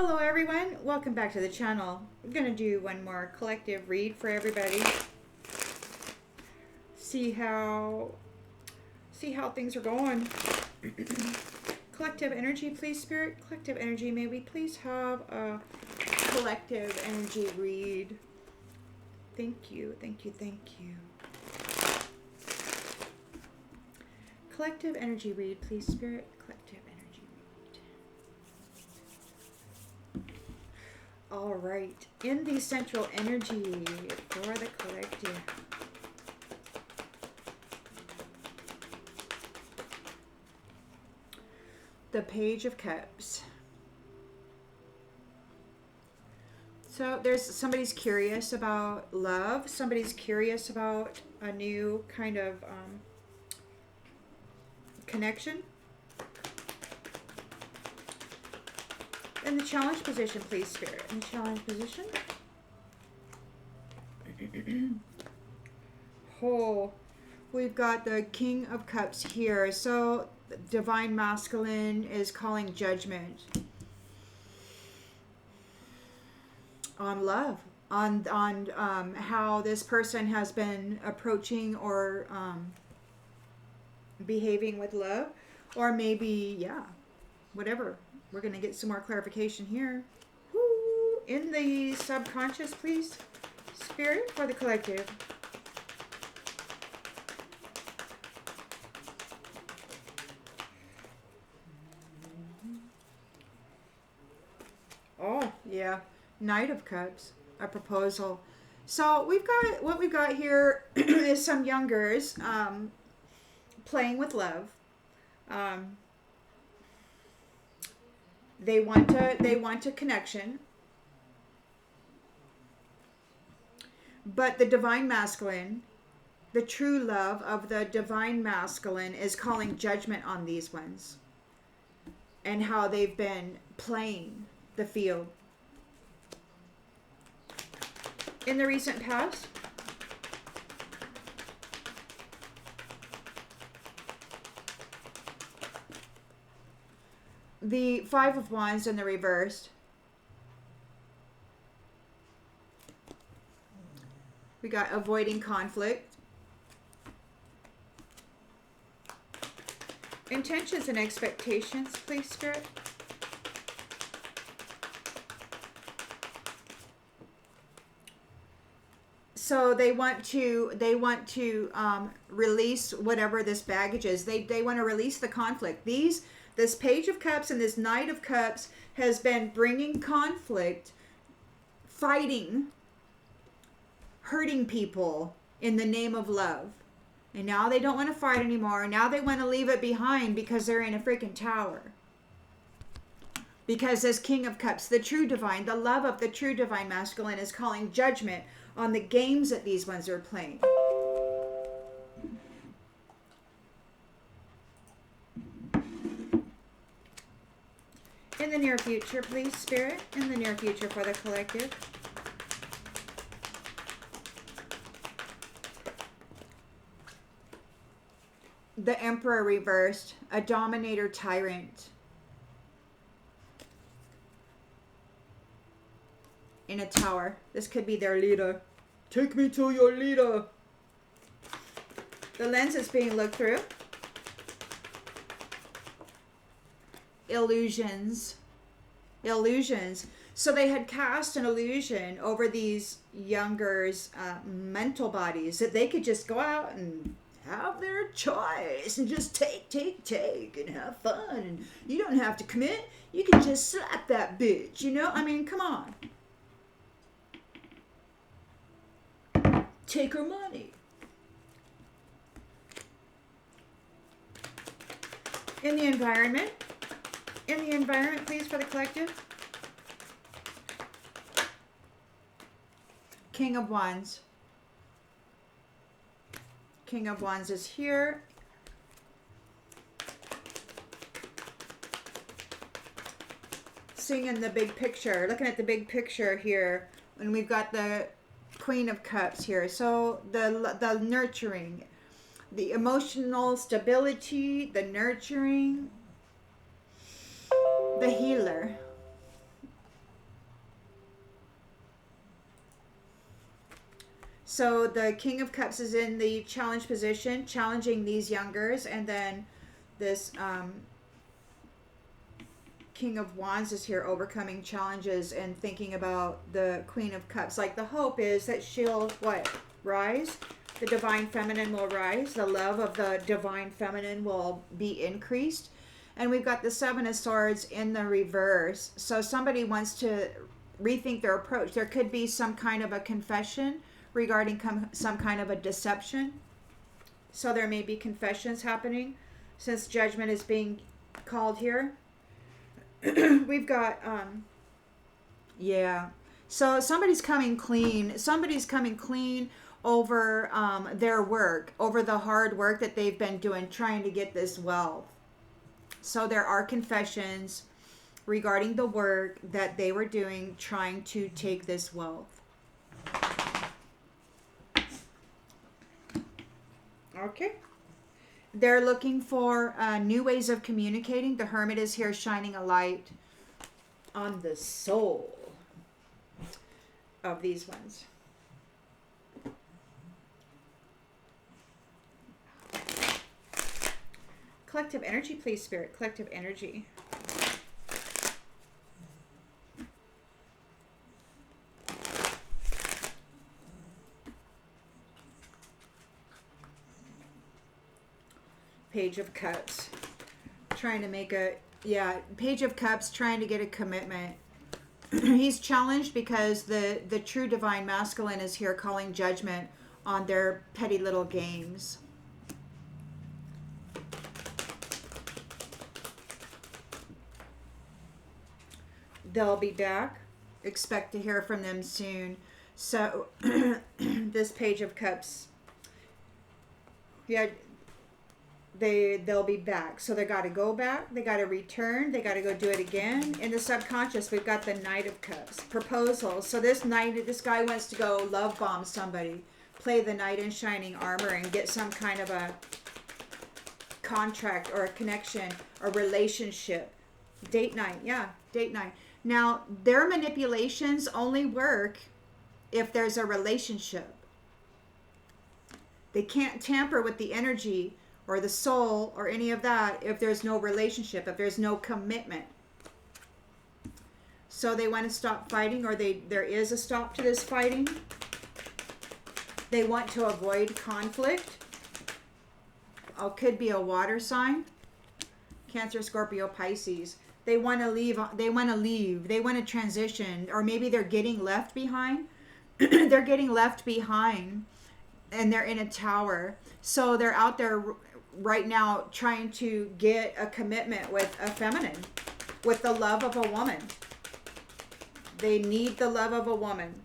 Hello everyone, welcome back to the channel. I'm going to do one more collective read for everybody. See how things are going. Collective energy, please, Spirit. Collective energy, may we please have a collective energy read. Thank you, thank you, thank you. Collective energy read, please, Spirit. Collective energy read. All right, in the central energy for the collective. The Page of Cups. So somebody's curious about love. Somebody's curious about a new kind of connection. In the challenge position, please, Spirit. In the challenge position. Oh, we've got the King of Cups here. So divine masculine is calling judgment on love, on how this person has been approaching or behaving with love, or maybe, yeah, whatever. We're going to get some more clarification here. Woo. In the subconscious, please, Spirit, for the collective. Oh, yeah. Knight of Cups, a proposal. So what we've got here is some youngers playing with love. They want a connection. But the divine masculine, the true love of the divine masculine, is calling judgment on these ones and how they've been playing the field. In the recent past, the Five of Wands in the reversed. We got avoiding conflict. Intentions and expectations, please, Spirit. So they want to release whatever this baggage is. They want to release the conflict. This Page of Cups and this Knight of Cups has been bringing conflict, fighting, hurting people in the name of love. And now they don't want to fight anymore. Now they want to leave it behind because they're in a freaking tower. Because as King of Cups, the true divine, the love of the true divine masculine is calling judgment on the games that these ones are playing. In the near future, please, Spirit. In the near future for the collective. The Emperor reversed, a dominator tyrant. In a tower. This could be their leader. Take me to your leader. The lens is being looked through. Illusions. So they had cast an illusion over these youngers' mental bodies that they could just go out and have their choice and just take and have fun. And you don't have to commit. You can just slap that bitch, you know? I mean, come on. Take her money. In the environment, please, for the collective. King of Wands. King of Wands is here. Seeing the big picture, looking at the big picture here, and we've got the Queen of Cups here. So the nurturing, the emotional stability, the nurturing, the healer. So the King of Cups is in the challenge position, challenging these youngers, and then this King of Wands is here overcoming challenges and thinking about the Queen of Cups. Like the hope is that she'll, what, rise? The divine feminine will rise. The love of the divine feminine will be increased. And we've got the Seven of Swords in the reverse. So somebody wants to rethink their approach. There could be some kind of a confession regarding some kind of a deception. So there may be confessions happening since judgment is being called here. We've got, yeah. So somebody's coming clean. Somebody's coming clean over their work, over the hard work that they've been doing, trying to get this wealth. So there are confessions regarding the work that they were doing, trying to take this wealth. Okay. They're looking for new ways of communicating. The Hermit is here shining a light on the soul of these ones. Collective energy, please, Spirit. Collective energy. Page of Cups. Trying to make a, Page of Cups, trying to get a commitment. He's challenged because the true divine masculine is here calling judgment on their petty little games. They'll be back. Expect to hear from them soon. So this Page of Cups, they'll be back. So they got to go back. They got to return. They got to go do it again. In the subconscious, we've got the Knight of Cups. Proposals. So this guy wants to go love bomb somebody, play the knight in shining armor, and get some kind of a contract or a connection or relationship. Date night. Yeah, date night. Now, their manipulations only work if there's a relationship. They can't tamper with the energy or the soul or any of that if there's no relationship, if there's no commitment. So they want to stop fighting, or there is a stop to this fighting. They want to avoid conflict. Oh, could be a water sign. Cancer, Scorpio, Pisces. They want to leave. They want to transition, or maybe they're getting left behind. They're getting left behind, and they're in a tower. So they're out there right now trying to get a commitment with a feminine, with the love of a woman. They need the love of a woman.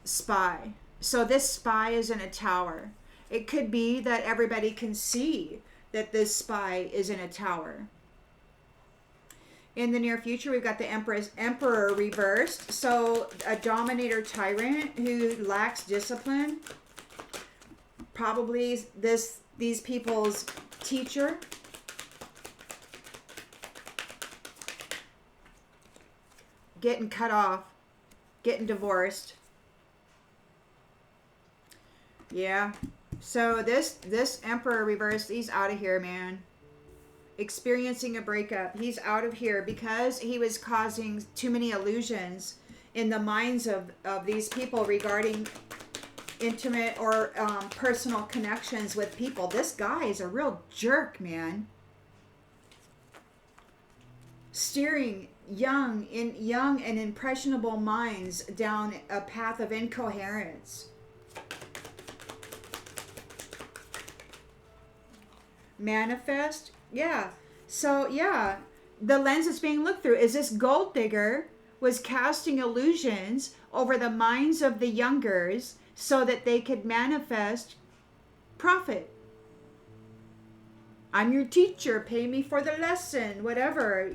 Spy. So this spy is in a tower. It could be that everybody can see that this spy is in a tower. In the near future, we've got the Emperor reversed. So a dominator tyrant who lacks discipline. Probably these people's teacher. Getting cut off. Getting divorced. Yeah. So this Emperor reversed, he's out of here, man. Experiencing a breakup. He's out of here because he was causing too many illusions in the minds of these people regarding intimate or personal connections with people. This guy is a real jerk, man. Steering young and impressionable minds down a path of incoherence. Manifest. Yeah. So yeah, the lens that's being looked through is this gold digger was casting illusions over the minds of the youngers so that they could manifest profit. I'm your teacher, pay me for the lesson, whatever.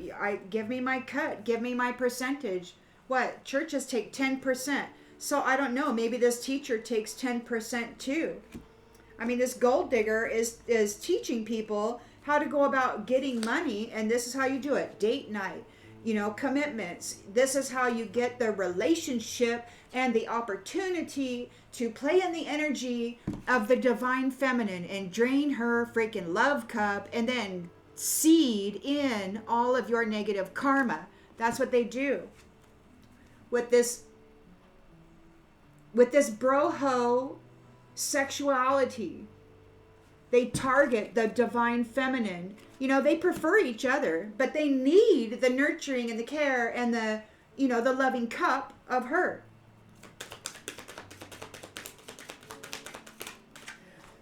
Give me my cut, give me my percentage. What? Churches take 10%. So I don't know, maybe this teacher takes 10% too. I mean, this gold digger is teaching people how to go about getting money, and this is how you do it. Date night. commitments. This is how you get the relationship and the opportunity to play in the energy of the divine feminine and drain her freaking love cup and then seed in all of your negative karma. That's what they do with this broho sexuality. They target the divine feminine. They prefer each other, but they need the nurturing and the care and the loving cup of her.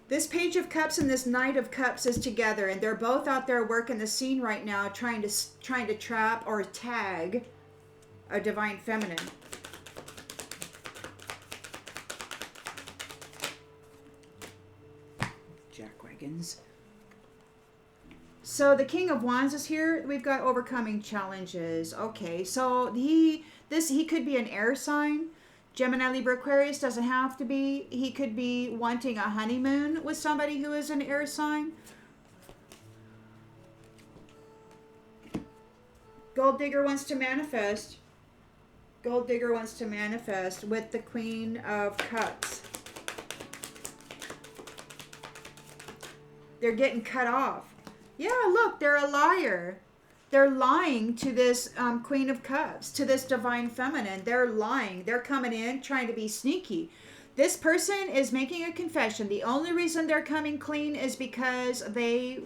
This Page of Cups and this Knight of Cups is together, and they're both out there working the scene right now, trying to trap or tag a divine feminine. Jackwagons. So the King of Wands is here. We've got overcoming challenges. Okay, so he could be an air sign. Gemini, Libra, Aquarius, doesn't have to be. He could be wanting a honeymoon with somebody who is an air sign. Gold Digger wants to manifest. Gold Digger wants to manifest with the Queen of Cups. They're getting cut off. Yeah, look, they're a liar. They're lying to this Queen of Cups, to this divine feminine. They're lying. They're coming in trying to be sneaky. This person is making a confession. The only reason they're coming clean is because they're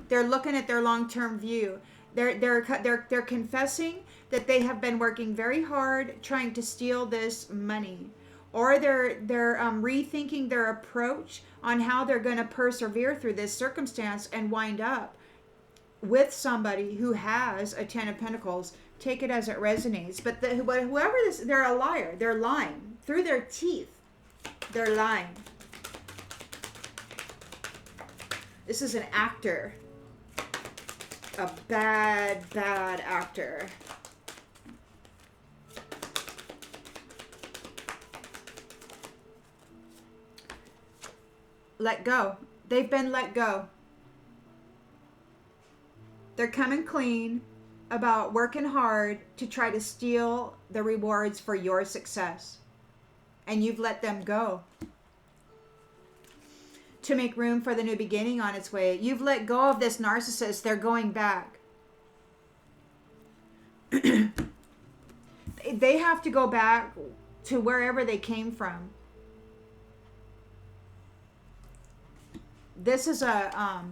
looking at their long-term view. They're confessing that they have been working very hard trying to steal this money. Or they're rethinking their approach on how they're going to persevere through this circumstance and wind up with somebody who has a Ten of Pentacles. Take it as it resonates. But whoever this, they're a liar. They're lying. Through their teeth, they're lying. This is an actor. A bad, bad actor. Let go. They've been let go. They're coming clean about working hard to try to steal the rewards for your success. And you've let them go. To make room for the new beginning on its way. You've let go of this narcissist. They're going back. They have to go back to wherever they came from. This is a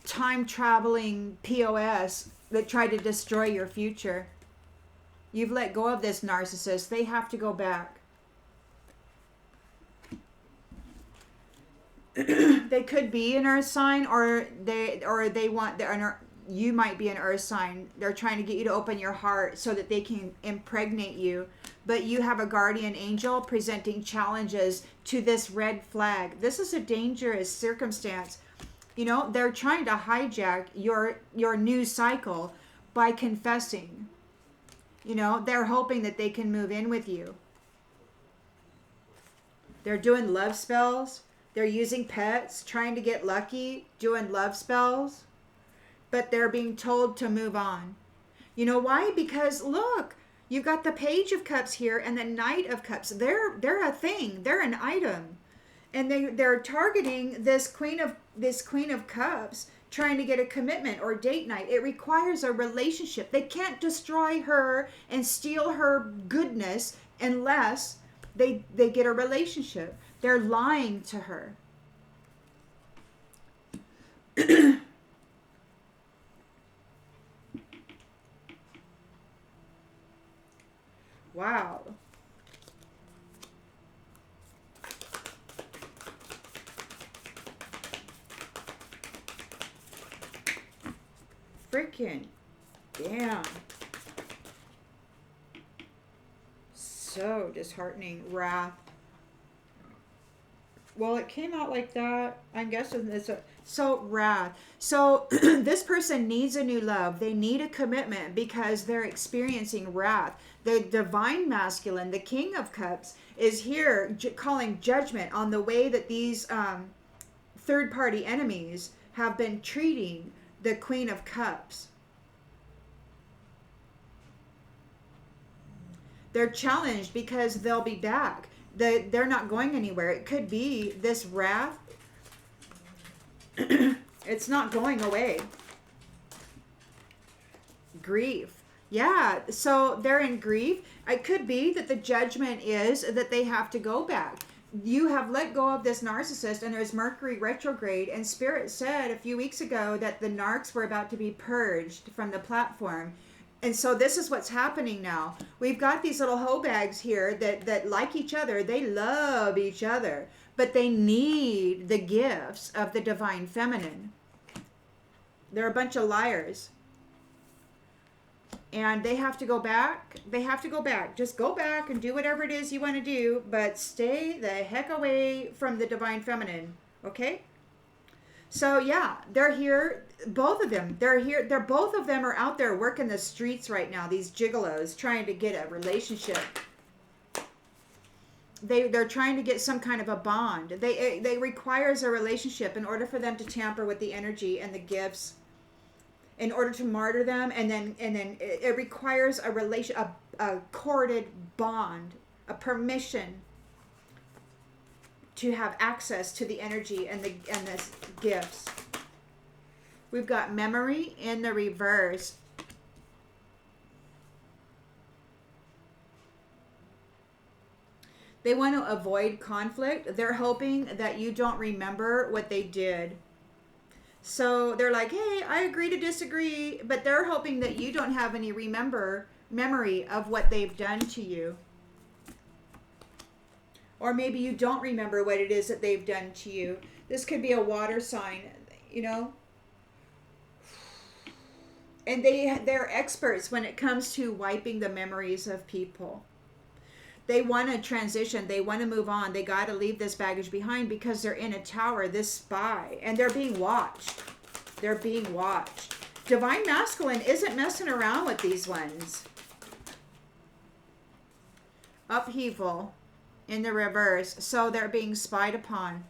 time-traveling POS that tried to destroy your future. You've let go of this narcissist. They have to go back. They could be an earth sign, or they want you might be an earth sign. They're trying to get you to open your heart so that they can impregnate you. But you have a guardian angel presenting challenges to this red flag. This is a dangerous circumstance. They're trying to hijack your new cycle by confessing. They're hoping that they can move in with you. They're doing love spells. They're using pets, trying to get lucky, doing love spells. But they're being told to move on. You know why? Because look, you've got the Page of Cups here and the Knight of Cups. They're a thing. They're an item. And they're targeting this Queen of Cups, trying to get a commitment or date night. It requires a relationship. They can't destroy her and steal her goodness unless they get a relationship. They're lying to her. Wow. Freaking damn. So disheartening. Wrath. Well, it came out like that. I'm guessing wrath. So this person needs a new love. They need a commitment because they're experiencing wrath. The divine masculine, the King of Cups, is here calling judgment on the way that these third-party enemies have been treating the Queen of Cups. They're challenged because they'll be back. They're not going anywhere. It could be this wrath. It's not going away. Grief. Yeah, so they're in grief. It could be that the judgment is that they have to go back. You have let go of this narcissist, and there's Mercury retrograde, and Spirit said a few weeks ago that the Narcs were about to be purged from the platform. And so this is what's happening now. We've got these little hoe bags here that like each other. They love each other, but they need the gifts of the divine feminine. They're a bunch of liars. And they have to go back. They have to go back. Just go back and do whatever it is you want to do, but stay the heck away from the divine feminine. Okay? So yeah, they're here. Both of them. They're here. They're both of them are out there working the streets right now. These gigolos trying to get a relationship. They're trying to get some kind of a bond. They requires a relationship in order for them to tamper with the energy and the gifts, in order to martyr them, and then it requires a relation, a corded bond, a permission to have access to the energy and the gifts. We've got memory in the reverse. They want to avoid conflict. They're hoping that you don't remember what they did. So they're like, hey, I agree to disagree, but they're hoping that you don't have any memory of what they've done to you. Or maybe you don't remember what it is that they've done to you. This could be a water sign, you know. And they're experts when it comes to wiping the memories of people. They want to transition. They want to move on. They got to leave this baggage behind because they're in a tower, this spy, and they're being watched. They're being watched. Divine Masculine isn't messing around with these ones. Upheaval in the reverse. So they're being spied upon.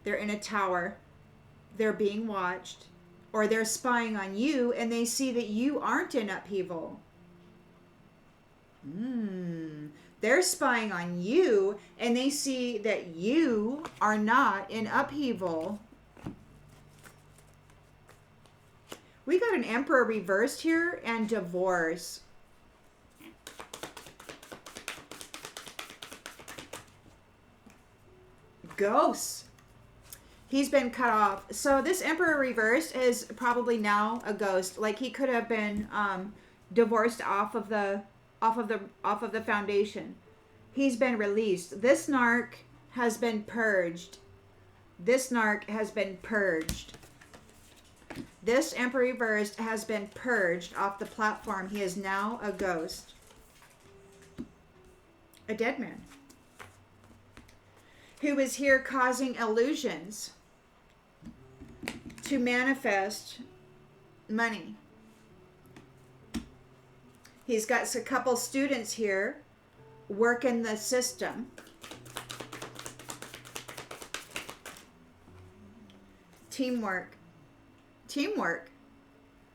They're in a tower. They're being watched. Or they're spying on you and they see that you aren't in upheaval. They're spying on you and they see that you are not in upheaval. We got an Emperor reversed here and divorce. Ghosts. He's been cut off. So this Emperor reversed is probably now a ghost. Like he could have been divorced off of the foundation. He's been released. This Narc has been purged. This Narc has been purged. This Emperor reversed has been purged off the platform. He is now a ghost. A dead man. Who is here causing illusions to manifest money. He's got a couple students here working the system. Teamwork. Teamwork.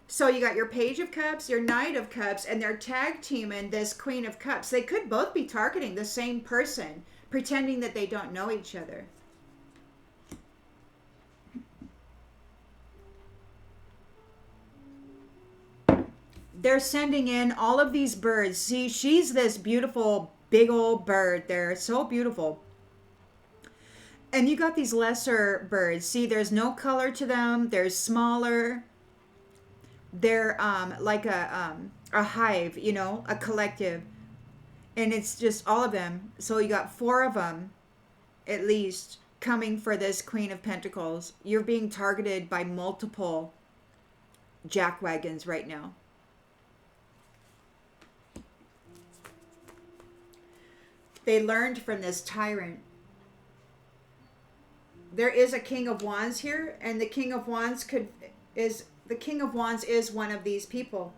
So you got your Page of Cups, your Knight of Cups, and they're tag teaming this Queen of Cups. They could both be targeting the same person, pretending that they don't know each other. They're sending in all of these birds. See, she's this beautiful, big old bird. They're so beautiful. And you got these lesser birds. See, there's no color to them. They're smaller. They're like a hive, you know, a collective. And it's just all of them. So you got 4 of them, at least, coming for this Queen of Pentacles. You're being targeted by multiple jackwagons right now. They learned from this tyrant. There is a King of Wands here, and the King of Wands is one of these people.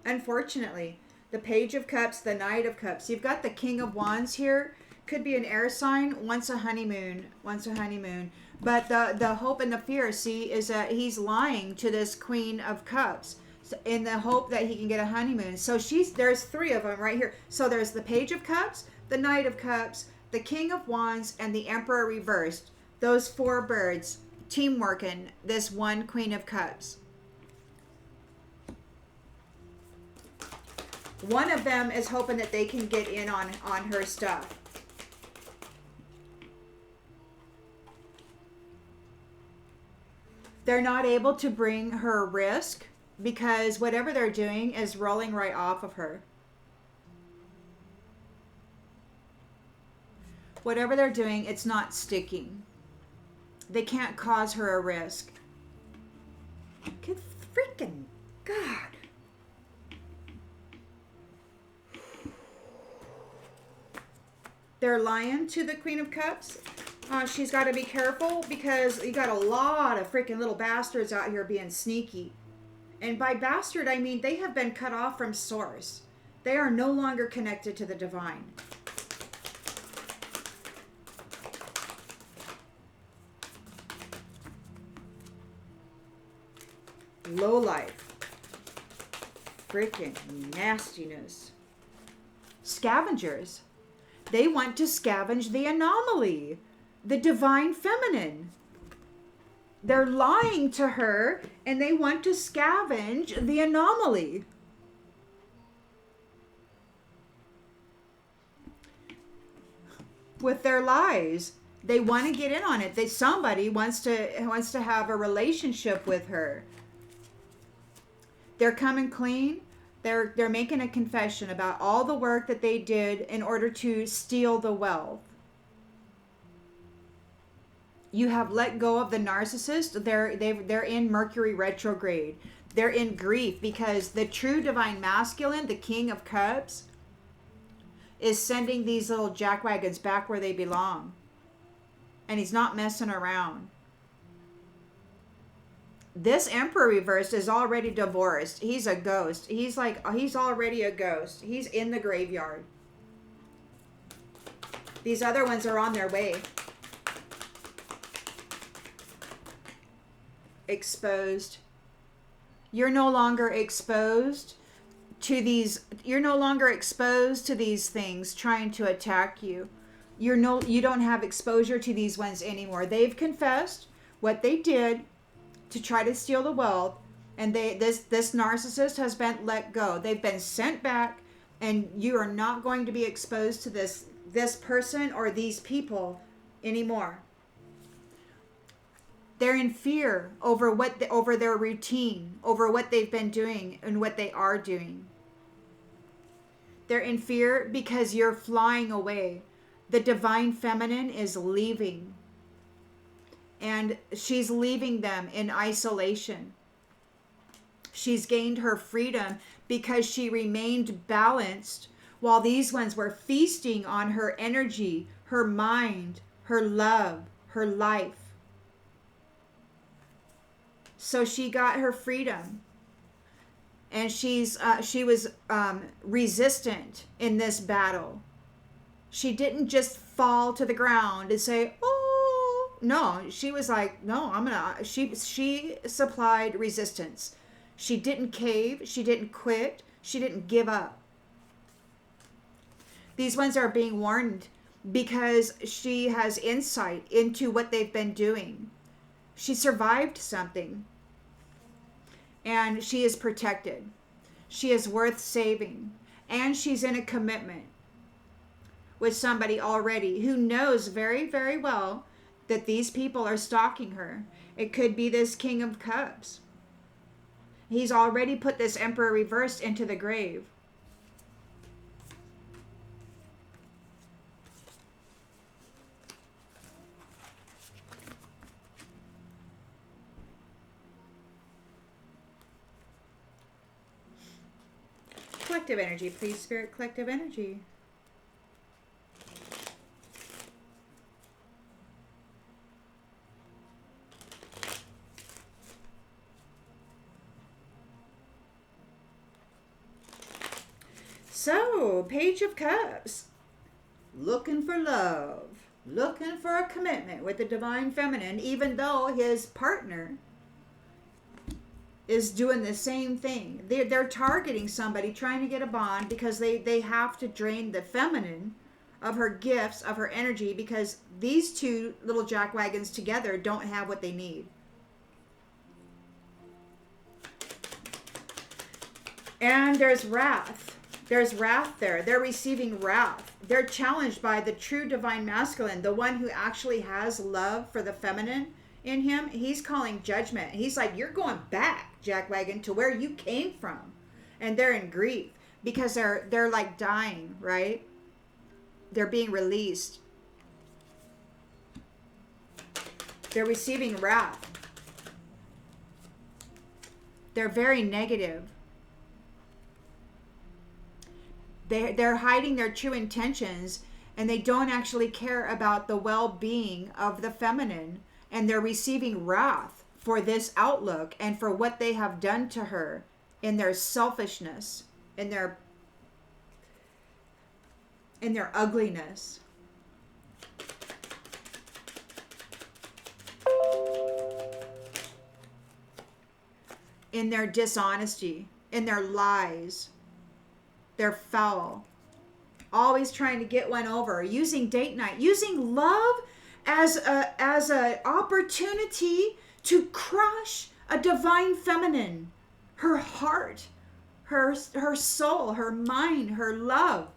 Unfortunately, the Page of Cups, the Knight of Cups. You've got the King of Wands here. Could be an air sign. Once a honeymoon. But the hope and the fear, see, is that he's lying to this Queen of Cups. in the hope that he can get a honeymoon. So there's 3 of them right here. So there's the Page of Cups, the Knight of Cups, the King of Wands, and the Emperor reversed. Those 4 birds teamworking this one Queen of Cups. One of them is hoping that they can get in on her stuff. They're not able to bring her risk because whatever they're doing is rolling right off of her. Whatever they're doing, it's not sticking. They can't cause her a risk. Good freaking God. They're lying to the Queen of Cups. She's got to be careful because you got a lot of freaking little bastards out here being sneaky. And by bastard, I mean they have been cut off from source. They are no longer connected to the divine. Low life. Freaking nastiness. Scavengers. They want to scavenge the anomaly, the divine feminine. They're lying to her and they want to scavenge the anomaly. With their lies, they want to get in on it. Somebody wants to have a relationship with her. They're coming clean. They're making a confession about all the work that they did in order to steal the wealth. You have let go of the narcissist. They're in Mercury retrograde. They're in grief because the true divine masculine, the King of Cups, is sending these little jackwagons back where they belong. And he's not messing around. This Emperor reversed is already divorced. He's a ghost. He's already a ghost. He's in the graveyard. These other ones are on their way. Exposed. You're no longer exposed to these. You're no longer exposed to these things trying to attack you. You don't have exposure to these ones anymore. They've confessed what they did to try to steal the wealth, and this narcissist has been let go. They've been sent back, and you are not going to be exposed to this person or these people anymore. They're in fear over their routine, over what they've been doing and what they are doing. They're in fear because you're flying away. The divine feminine is leaving. And she's leaving them in isolation. She's gained her freedom because she remained balanced while these ones were feasting on her energy, her mind, her love, her life. So she got her freedom. And she was resistant in this battle. She didn't just fall to the ground and say, "Oh, no." She was like, "No, she supplied resistance. She didn't cave. She didn't quit. She didn't give up. These ones are being warned because she has insight into what they've been doing. She survived something. And she is protected. She is worth saving. And she's in a commitment with somebody already who knows very, very well that these people are stalking her. It could be this King of Cups. He's already put this Emperor reversed into the grave. Collective energy, please, Spirit. Collective energy. So, Page of Cups. Looking for love. Looking for a commitment with the divine feminine, even though his partner is doing the same thing. They're targeting somebody, trying to get a bond, because they have to drain the feminine of her gifts, of her energy, because these two little jackwagons together don't have what they need. And there's wrath. There's wrath there. They're receiving wrath. They're challenged by the true divine masculine, the one who actually has love for the feminine in him. He's calling judgment. He's like, you're going back, jackwagon, to where you came from. And they're in grief because they're like dying, right? They're being released. They're receiving wrath. They're very negative. They're hiding their true intentions, and they don't actually care about the well-being of the feminine, and they're receiving wrath for this outlook and for what they have done to her in their selfishness, in their ugliness. In their dishonesty, in their lies. They're foul. Always trying to get one over. Using date night. Using love as a opportunity to crush a divine feminine. Her heart. Her soul. Her mind. Her love.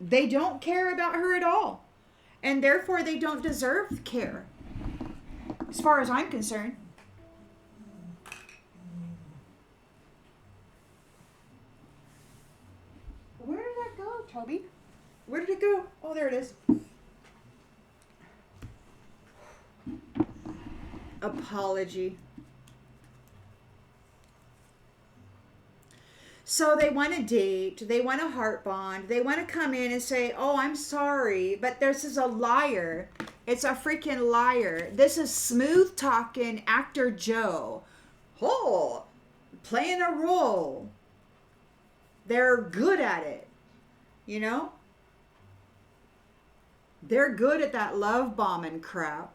They don't care about her at all. And therefore they don't deserve care. As far as I'm concerned. Where did that go, Toby? Where did it go? Oh, there it is. Apology. So they want to date, they want a heart bond, they want to come in and say, oh, I'm sorry, but this is a liar. It's a freaking liar. This is smooth talking actor Joe. Oh, playing a role. They're good at it, you know? They're good at that love bombing crap.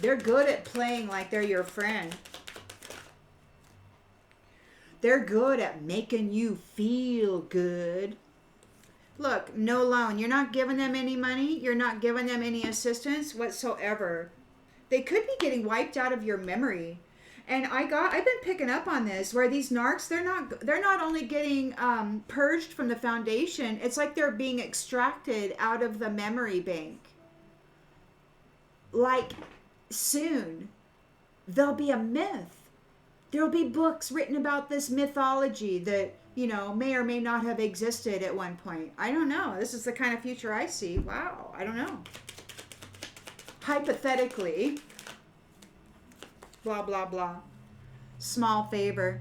They're good at playing like they're your friend. They're good at making you feel good. Look, no loan. You're not giving them any money. You're not giving them any assistance whatsoever. They could be getting wiped out of your memory. And I've been picking up on this, where these narcs, they're not only getting purged from the foundation, it's like they're being extracted out of the memory bank. Like, soon, there'll be a myth. There'll be books written about this mythology that, you know, may or may not have existed at one point. I don't know. This is the kind of future I see. Wow. I don't know. Hypothetically. Blah, blah, blah. Small favor.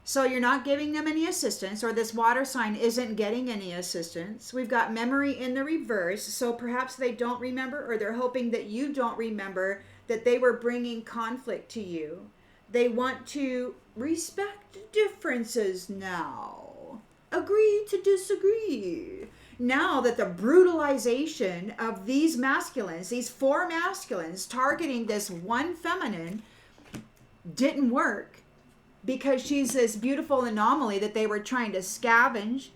So you're not giving them any assistance, or this water sign isn't getting any assistance. We've got memory in the reverse, so perhaps they don't remember, or they're hoping that you don't remember that they were bringing conflict to you. They want to respect differences now. Agree to disagree. Now that the brutalization of these masculines, these four masculines targeting this one feminine, didn't work, because she's this beautiful anomaly that they were trying to scavenge.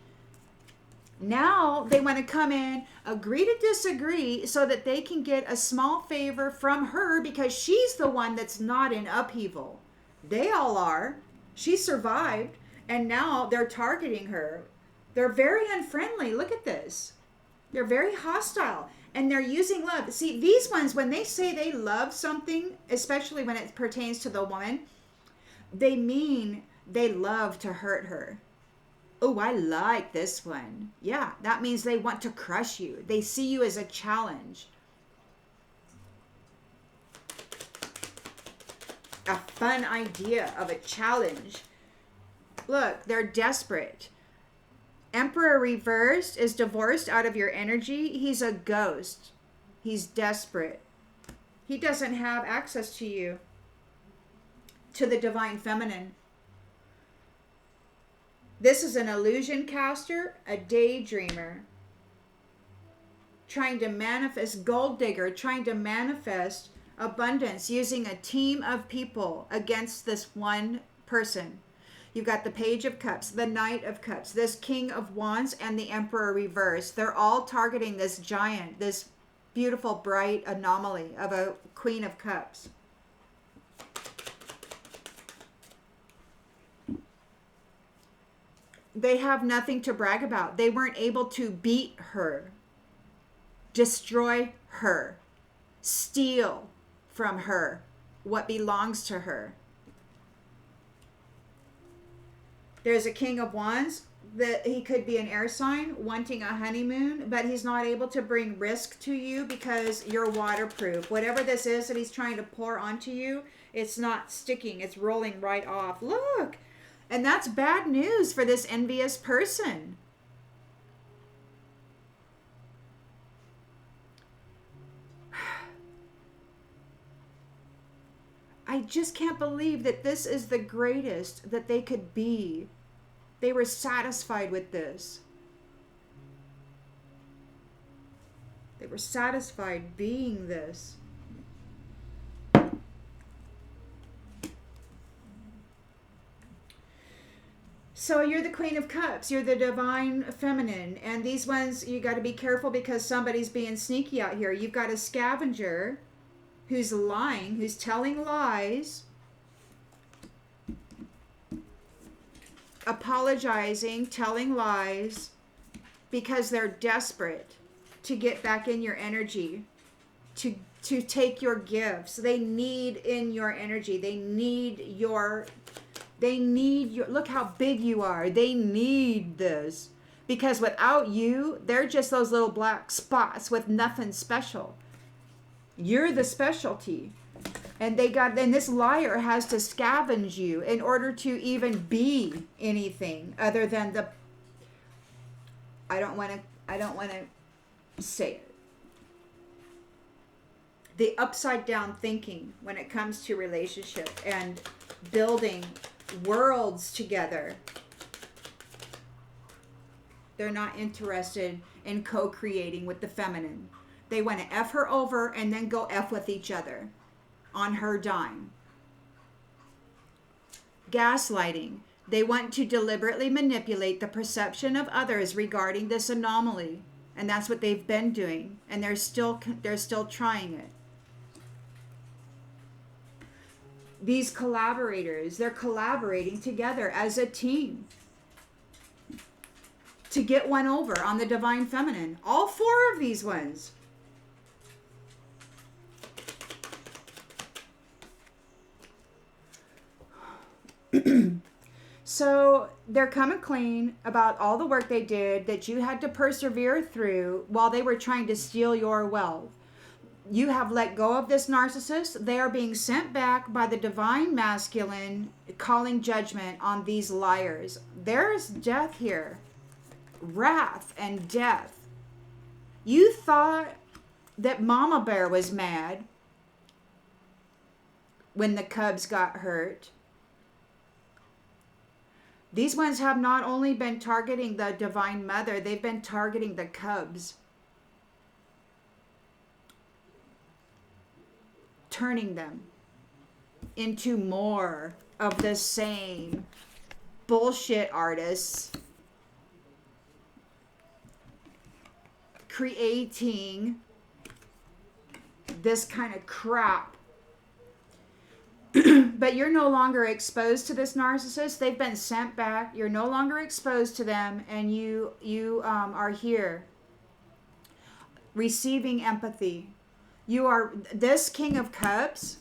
Now they want to come in, agree to disagree, so that they can get a small favor from her, because she's the one that's not in upheaval. They all are. She survived, and now they're targeting her. They're very unfriendly. Look at this. They're very hostile, and they're using love. See, these ones, when they say they love something, especially when it pertains to the woman, they mean they love to hurt her. Oh, I like this one. Yeah, that means they want to crush you. They see you as a challenge. A fun idea of a challenge. Look, they're desperate. Emperor reversed is divorced out of your energy. He's a ghost. He's desperate. He doesn't have access to you, to the divine feminine. This is an illusion caster, a daydreamer, trying to manifest, gold digger, trying to manifest abundance using a team of people against this one person. You've got the Page of Cups, the Knight of Cups, this King of Wands, and the Emperor reverse. They're all targeting this giant, this beautiful, bright anomaly of a Queen of Cups. They have nothing to brag about. They weren't able to beat her, destroy her, steal from her what belongs to her. There's a King of Wands that he could be an air sign wanting a honeymoon, but he's not able to bring risk to you because you're waterproof. Whatever this is that he's trying to pour onto you, it's not sticking. It's rolling right off. Look. And that's bad news for this envious person. I just can't believe that this is the greatest that they could be. They were satisfied with this. They were satisfied being this. So you're the Queen of Cups. You're the divine feminine. And these ones, you got to be careful because somebody's being sneaky out here. You've got a scavenger who's lying, who's telling lies, apologizing, telling lies because they're desperate to get back in your energy, to take your gifts. They need in your energy. They need your, look how big you are. They need this because without you, they're just those little black spots with nothing special. You're the specialty. And this liar has to scavenge you in order to even be anything other than the, I don't want to say it. The upside down thinking when it comes to relationship and building worlds together. They're not interested in co-creating with the feminine. They want to F her over and then go F with each other on her dime. Gaslighting. They want to deliberately manipulate the perception of others regarding this anomaly. And that's what they've been doing. And they're still trying it. These collaborators, they're collaborating together as a team to get one over on the divine feminine. All four of these ones. So they're coming clean about all the work they did that you had to persevere through while they were trying to steal your wealth. You have let go of this narcissist. They are being sent back by the divine masculine, calling judgment on these liars. There's death here. Wrath and death. You thought that Mama Bear was mad when the cubs got hurt. These ones have not only been targeting the divine mother, they've been targeting the cubs. Turning them into more of the same bullshit artists. Creating this kind of crap. But you're no longer exposed to this narcissist. They've been sent back. You're no longer exposed to them, and you are here receiving empathy. This King of Cups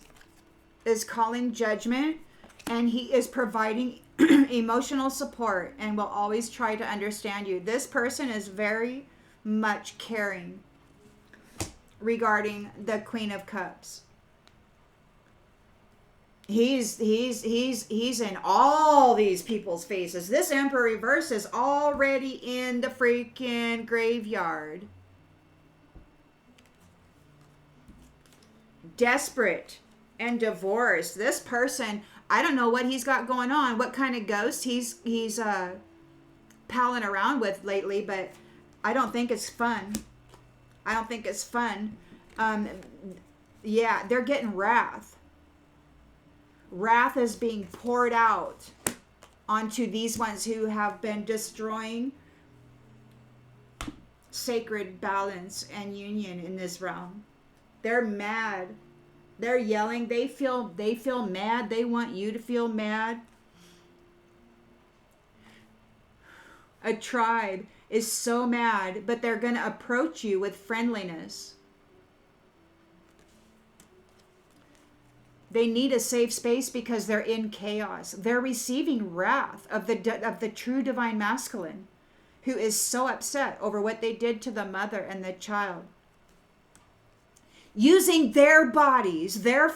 is calling judgment, and he is providing emotional support and will always try to understand you. This person is very much caring regarding the Queen of Cups. He's in all these people's faces. This Emperor reverse is already in the freaking graveyard. desperate and divorced. This person, I don't know what he's got going on, what kind of ghost he's palling around with lately, but I don't think it's fun. I don't think it's fun. Yeah, they're getting wrath. Wrath is being poured out onto these ones who have been destroying sacred balance and union in this realm. They're mad. They're yelling. They feel mad. They want you to feel mad. A tribe is so mad, but they're going to approach you with friendliness. They need a safe space because they're in chaos. They're receiving wrath of the true divine masculine, who is so upset over what they did to the mother and the child. Using their bodies, their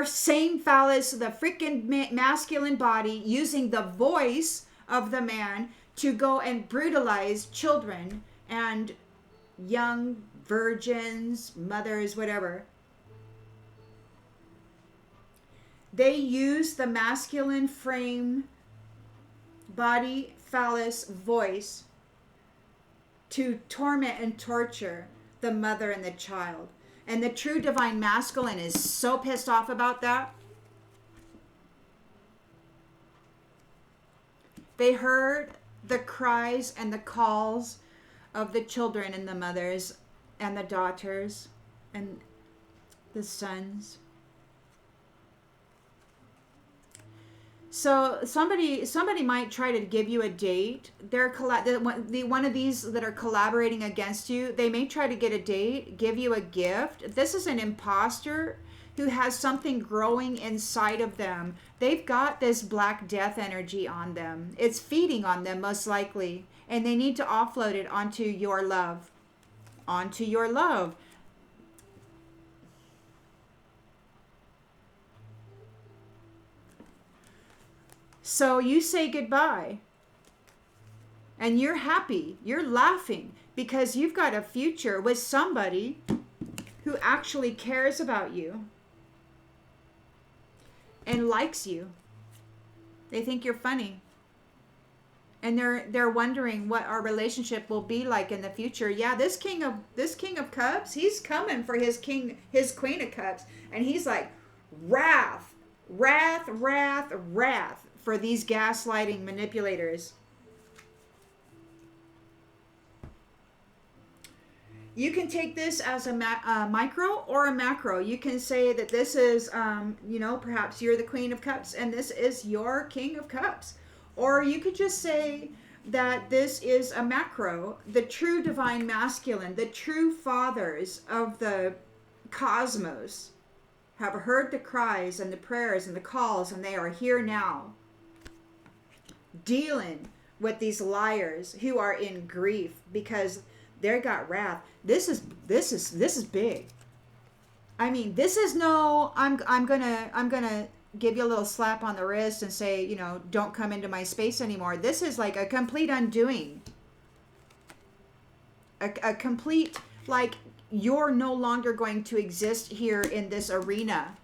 same phallus, the freaking masculine body, using the voice of the man to go and brutalize children and young virgins, mothers, whatever. They use the masculine frame, body, phallus, voice to torment and torture the mother and the child. And the true divine masculine is so pissed off about that. They heard the cries and the calls of the children and the mothers and the daughters and the sons. So somebody might try to give you a date. One of these that are collaborating against you, they may try to get a date, give you a gift. This is an imposter who has something growing inside of them. They've got this black death energy on them. It's feeding on them most likely, and they need to offload it onto your love. Onto your love. So you say goodbye and you're happy, you're laughing because you've got a future with somebody who actually cares about you and likes you. They think you're funny. And they're wondering what our relationship will be like in the future. Yeah, this king of cups, he's coming for his queen of cups, and he's like wrath for these gaslighting manipulators. You can take this as a micro or a macro. You can say that this is, perhaps you're the Queen of Cups and this is your King of Cups. Or you could just say that this is a macro, the true divine masculine, the true fathers of the cosmos have heard the cries and the prayers and the calls, and they are here now dealing with these liars who are in grief because they got wrath. This is big. I mean, this is no I'm gonna give you a little slap on the wrist and say, don't come into my space anymore. This is like a complete undoing. A complete, like, you're no longer going to exist here in this arena.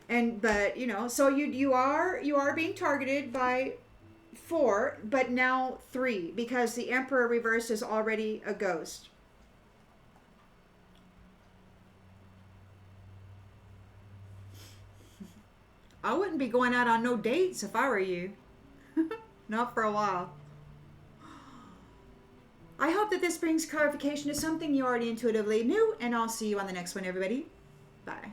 But so you are being targeted by 4, but now 3, because the Emperor reverse is already a ghost. I wouldn't be going out on no dates if I were you. Not for a while. I hope that this brings clarification to something you already intuitively knew, and I'll see you on the next one, everybody. Bye.